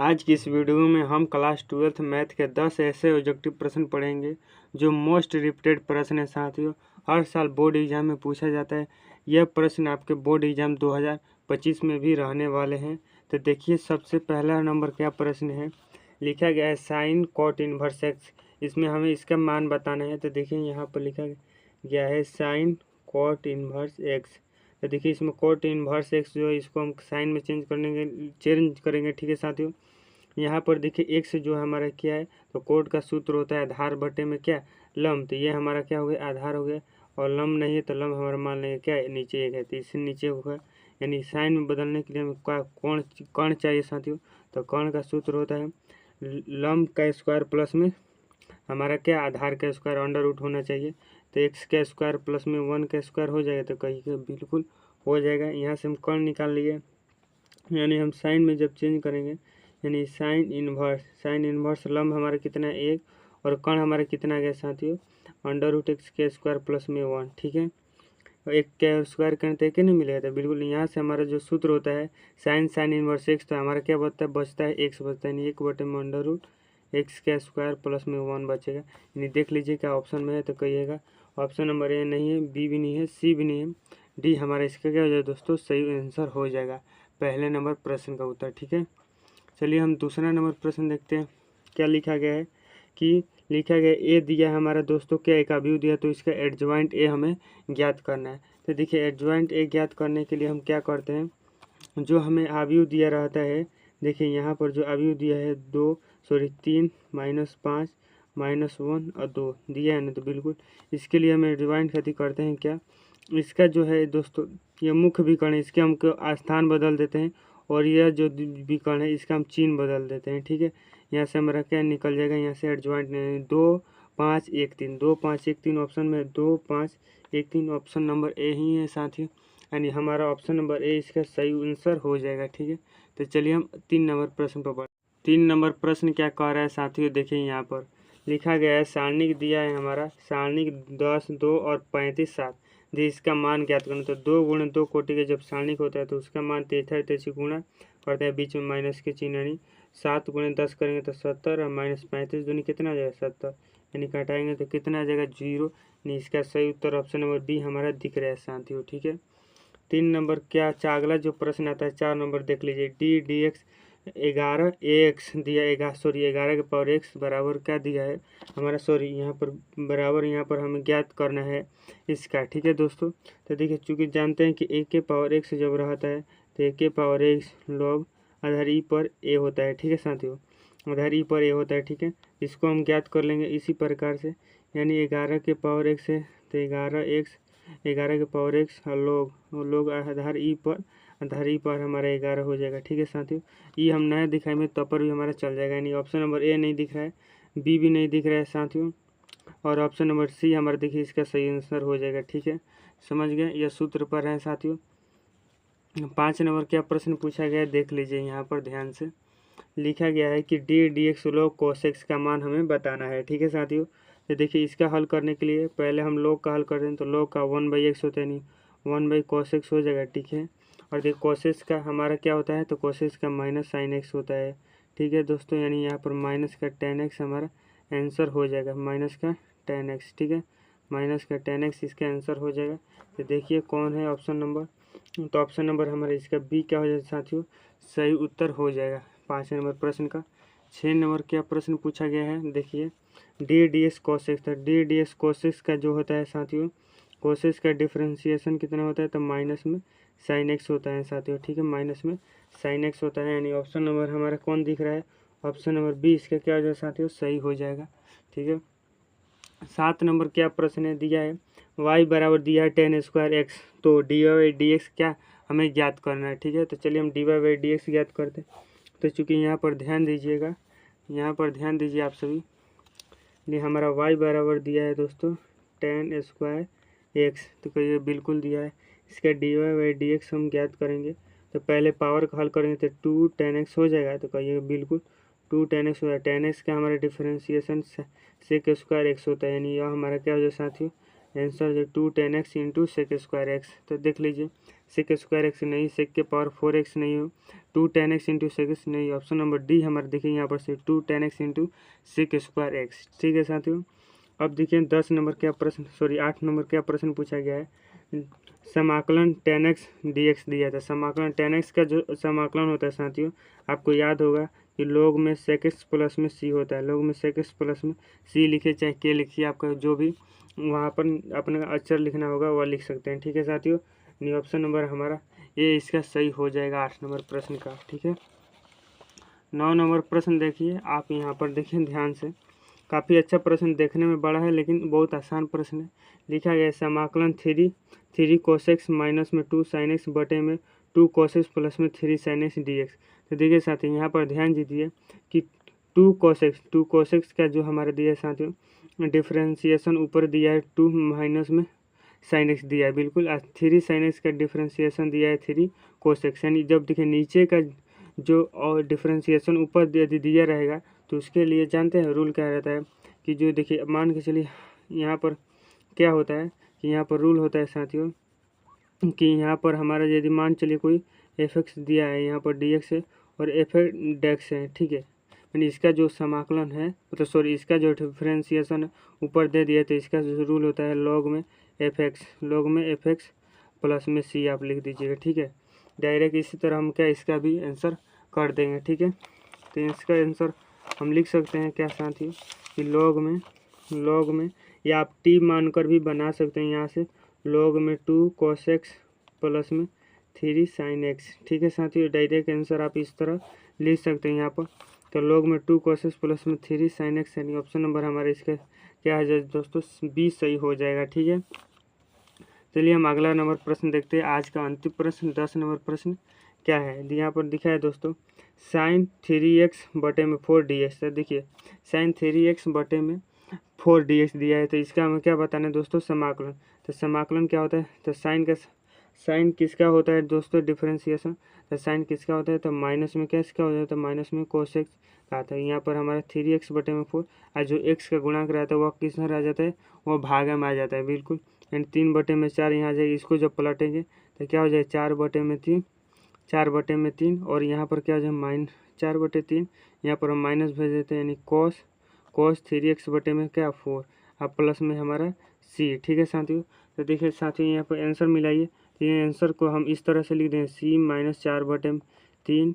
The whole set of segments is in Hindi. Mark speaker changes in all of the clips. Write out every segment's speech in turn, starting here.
Speaker 1: आज की इस वीडियो में हम क्लास 12th मैथ के 10 ऐसे ऑब्जेक्टिव प्रश्न पढ़ेंगे जो मोस्ट रिपीटेड प्रश्न है साथियों। हर साल बोर्ड एग्जाम में पूछा जाता है। यह प्रश्न आपके बोर्ड एग्जाम 2025 में भी रहने वाले हैं। तो देखिए सबसे पहला नंबर क्या प्रश्न है, लिखा गया है साइन कॉट इनवर्स एक्स। इसमें हमें इसका मान बताना है। तो देखिए यहाँ पर लिखा गया है साइन कॉट इनवर्स एक्स। तो देखिए इसमें कॉट इनवर्स एक्स जो है इसको हम साइन में चेंज करेंगे ठीक है साथियों। यहाँ पर देखिए एक्स जो हमारा क्या है, तो कोड का सूत्र होता है आधार बटे में क्या लम। तो ये हमारा क्या हो गया, आधार हो गया, और लम नहीं है तो लम हमारा मान लेंगे क्या है नीचे एक है, तो इससे नीचे होगा। यानी साइन में बदलने के लिए हमें कौन कर्ण चाहिए साथियों। तो कर्ण का सूत्र होता है लम का स्क्वायर प्लस में हमारा क्या आधार का स्क्वायर अंडर रूट होना चाहिए। तो एक्स का स्क्वायर प्लस में 1 का स्क्वायर हो जाएगा, तो कहीं बिल्कुल हो जाएगा। यहाँ से हम कर्ण निकाल लिए, यानी हम साइन में जब चेंज करेंगे यानी साइन इनवर्स लम्ब हमारा कितना है 1, और कर्ण हमारा कितना आ गया साथियों अंडर रूट एक्स के स्क्वायर प्लस में 1, ठीक है। और एक के स्क्वायर करें तो एक नहीं मिलेगा, तो बिल्कुल यहाँ से हमारा जो सूत्र होता है साइन इनवर्स एक्स, तो हमारा क्या बचता है एक्स बचता है, यानी 1 बटे में अंडर रूट एक्स का स्क्वायर प्लस में 1 बचेगा। यानी देख लीजिए क्या ऑप्शन में है, तो कहिएगा ऑप्शन नंबर ए नहीं है, बी भी नहीं है, सी भी नहीं है, डी हमारा इसका क्या हो जाएगा दोस्तों सही आंसर हो जाएगा पहले नंबर प्रश्न का उत्तर, ठीक है। चलिए हम दूसरा नंबर प्रश्न देखते हैं। क्या लिखा गया है कि लिखा गया ए दिया है हमारा दोस्तों क्या एक अवयव दिया, तो इसका एडजॉइंट ए हमें ज्ञात करना है। तो देखिए एडजॉइंट ए ज्ञात करने के लिए हम क्या करते हैं, जो हमें अवयव दिया रहता है, देखिए यहाँ पर जो अवयव दिया है 3 -5 -1 और 2 दिया है ना, तो बिल्कुल इसके लिए हम एडजॉइंट खेती करते हैं क्या, इसका जो है दोस्तों ये मुख्य विकर्ण है, इसके हम स्थान बदल देते हैं, और यह जो विकर्ण है इसका हम चिन्ह बदल देते हैं, ठीक है। यहाँ से हमारा क्या निकल जाएगा, यहाँ से एडजॉइंट 2 5 1 3 2 5 1 3 ऑप्शन में 2 5 1 3 ऑप्शन नंबर ए ही है साथियों, यानी हमारा ऑप्शन नंबर ए इसका सही आंसर हो जाएगा, ठीक है। तो चलिए हम 3 नंबर प्रश्न पर 3 नंबर प्रश्न क्या कह रहा है साथियों, देखिए यहाँ पर लिखा गया है सारणिक दिया है हमारा, सारणिक 10 2 और 35 7 दी, इसका मान ज्ञात करना। तो 2 गुणे 2 कोटि के जब सारणिक होता है तो उसका मान 33 गुणा करते हैं, बीच में माइनस के चिन्ह, यानी 7 गुणे 10 करेंगे तो 70 और माइनस 35 दूनी कितना आ जाएगा 70, यानी घटाएंगे तो कितना आ जाएगा 0, यानी इसका सही उत्तर ऑप्शन नंबर बी हमारा दिख रहा है साथियों, ठीक है। 3 नंबर क्या अगला जो प्रश्न आता है 4 नंबर देख लीजिए, डी एक्स 11 एक्स दिया 11 के पावर एक्स बराबर क्या दिया है हमारा, यहाँ पर बराबर यहाँ पर हमें ज्ञात करना है इसका, ठीक है दोस्तों। तो देखिए चूँकि जानते हैं कि ए के पावर एक्स जब रहता है तो ए के पावर एक्स लॉग आधार ई पर ए होता है, ठीक है साथियों, आधार ई पर ए होता है, ठीक है। इसको हम ज्ञात कर लेंगे इसी प्रकार से, यानी 11 के पावर एक्स है तो 11 के पावर एक्स लोग आधार ई पर हमारा 11 हो जाएगा, ठीक है साथियों। ई हम नया दिखाए में तो पर भी हमारा चल जाएगा, यानी ऑप्शन नंबर ए नहीं दिख रहा है, बी भी नहीं दिख रहा है साथियों, और ऑप्शन नंबर सी हमारा देखिए इसका सही आंसर हो जाएगा, ठीक है। समझ गए, यह सूत्र पर है साथियों। 5 नंबर क्या प्रश्न पूछा गया है देख लीजिए, यहाँ पर ध्यान से लिखा गया है कि D x log cos x का मान हमें बताना है, ठीक है साथियों। तो देखिए इसका हल करने के लिए पहले हम log का हल करते हैं, तो log का 1/x होता है, नहीं 1/cos x हो जाएगा, ठीक है। और देखिए cos x का हमारा क्या होता है, तो cos x का माइनस sin x होता है, ठीक है दोस्तों, यानी यहाँ पर माइनस का tan x हमारा आंसर हो जाएगा, माइनस का tan x, ठीक है, माइनस का tan x इसका आंसर हो जाएगा। तो देखिए कौन है ऑप्शन नंबर, तो ऑप्शन नंबर हमारा इसका बी क्या हो जाएगा साथियों सही उत्तर हो जाएगा 5 नंबर प्रश्न का। 6 नंबर क्या प्रश्न पूछा गया है देखिए, डी एक्स cos x, तो डी एक्स cos x का जो होता है साथियों cos x का डिफ्रेंशिएशन कितना होता है, तो माइनस में sin x होता है साथियों, ठीक है, माइनस में sin x होता है, यानी ऑप्शन नंबर हमारा कौन दिख रहा है, ऑप्शन नंबर बी इसका क्या हो जाएगा साथियों सही हो जाएगा, ठीक है। 7 नंबर क्या प्रश्न है दिया है, y बराबर दिया है tan स्क्वायर एक्स, तो dy/dx क्या हमें ज्ञात करना है, ठीक है। तो चलिए हम dy/dx ज्ञात करते हैं। तो चूँकि यहाँ पर ध्यान दीजिएगा, यहाँ पर ध्यान दीजिए आप सभी, ये हमारा y बराबर दिया है दोस्तों tan स्क्वायर एक्स, तो कहिए बिल्कुल दिया है, इसका dy/dx हम ज्ञात करेंगे। तो पहले पावर का हल करेंगे तो 2 tan x हो जाएगा, तो कहिए बिल्कुल 2 tan x हो जाएगा, tan x का हमारा डिफ्रेंशिएशन सेक स्क्वायर एक्स होता है, यानी यह हमारा क्या हो जाएगा साथियों आंसर जो 2 tan x into sec square x. तो देख लीजिए सेक स्क्वायर एक्स नहीं, सेक के पावर 4x नहीं हो, 2 tan x into sec x नहीं। ऑप्शन नंबर डी हमारे देखिए यहाँ पर से 2 tan x into sec square x. ठीक है साथियों, अब देखिए 10 नंबर क्या प्रश्न, सॉरी 8 नंबर क्या प्रश्न पूछा गया है। समाकलन tan x dx दिया था। समाकलन tan x का जो समाकलन होता है साथियों, आपको याद होगा कि log में sec x प्लस में c होता है। log में sec x प्लस में c लिखिए चाहे k लिखिए, आपका जो भी वहाँ पर अपना अक्षर लिखना होगा वह लिख सकते हैं। ठीक है साथियों, नहीं ऑप्शन नंबर हमारा ये इसका सही हो जाएगा 8 नंबर प्रश्न का। ठीक है, 9 नंबर प्रश्न देखिए, आप यहाँ पर देखिए ध्यान से, काफ़ी अच्छा प्रश्न, देखने में बड़ा है लेकिन बहुत आसान प्रश्न है। लिखा गया है समाकलन 3 cos x माइनस में 2 sin x बटे में 2 cos x प्लस में 3 sin x dx। तो देखिए साथियों यहाँ पर ध्यान दीजिए कि 2 cos x का जो हमारा दिया है साथियों डिफ्रेंसिएशन ऊपर दिया है 2 माइनस में sin x दिया है बिल्कुल। 3 sin x का डिफ्रेंसिएशन दिया है 3 cos x, यानी जब देखिए नीचे का जो और डिफ्रेंसिएशन ऊपर यदि दिया रहेगा तो उसके लिए जानते हैं रूल क्या रहता है कि जो देखिए मान के चलिए यहाँ पर क्या होता है कि यहाँ पर रूल होता है साथियों कि यहाँ पर हमारा यदि मान चलिए कोई एफ एक्स दिया है, यहाँ पर डी एक्स है और एफ डेक्स है। ठीक है, यानी इसका जो समाकलन है मतलब सॉरी इसका जो डिफ्रेंसिएशन ऊपर दे दिया तो इसका जो रूल होता है लॉग में एफ एक्स प्लस में सी आप लिख दीजिएगा। ठीक है, डायरेक्ट इसी तरह हम क्या इसका भी आंसर कर देंगे। ठीक है, तो इसका आंसर हम लिख सकते हैं क्या साथियों कि लॉग में या आप टी मानकर भी बना सकते हैं यहाँ से, लॉग में 2 cos x प्लस में 3 sin x। ठीक है साथियों, डायरेक्ट आंसर आप इस तरह लिख सकते हैं यहाँ पर। तो लॉग में 2 cos x प्लस में 3 sin x, यानी ऑप्शन नंबर हमारे इसका क्या है दोस्तों, बी सही हो जाएगा। ठीक है, चलिए हम अगला नंबर प्रश्न देखते हैं। आज का अंतिम प्रश्न 10 नंबर प्रश्न क्या है, यहाँ पर दिखा है दोस्तों sin 3x बटे में 4 dx। तो देखिए sin 3x बटे में 4 dx दिया है, तो इसका हमें क्या बताना है दोस्तों, समाकलन। तो समाकलन क्या होता है, तो साइन किसका होता है दोस्तों, डिफरेंशिएशन। तो साइन किसका होता है, तो माइनस में किसका हो जाता है, तो माइनस में cos x का आता है। यहाँ पर हमारा 3x बटे में 4 और जो x का गुणांक रहता है वह किस में आ जाता है, वह भागा में आ जाता है बिल्कुल। यानी 3 बटे में 4 यहाँ आ जाएगी, इसको जब पलटेंगे तो क्या हो जाएगा 4 बटे में 3 और यहाँ पर क्या हो जाए 4 बटे 3, यहाँ पर हम माइनस भेज देते हैं, यानी cos 3x बटे में क्या 4 अब प्लस में हमारा c। ठीक है साथियों, तो देखिए साथियों यहाँ पर आंसर मिलाइए, तो ये आंसर को हम इस तरह से लिख दें c माइनस 4 बटे में 3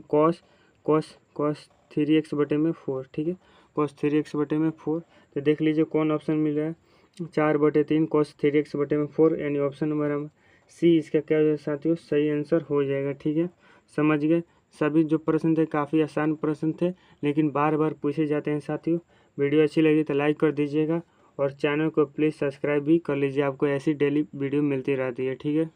Speaker 1: cos 3x बटे में 4। ठीक है, cos 3x बटे में 4। तो देख लीजिए कौन ऑप्शन मिल रहा है, 4 बटे 3 cos 3x बटे में 4, यानी ऑप्शन नंबर हम सी इसका क्या हो जाएगा साथियों, सही आंसर हो जाएगा। ठीक है, समझ गए। सभी जो प्रश्न थे काफ़ी आसान प्रश्न थे लेकिन बार बार पूछे जाते हैं साथियों। वीडियो अच्छी लगी तो लाइक कर दीजिएगा और चैनल को प्लीज़ सब्सक्राइब भी कर लीजिए, आपको ऐसी डेली वीडियो मिलती रहती है। ठीक है।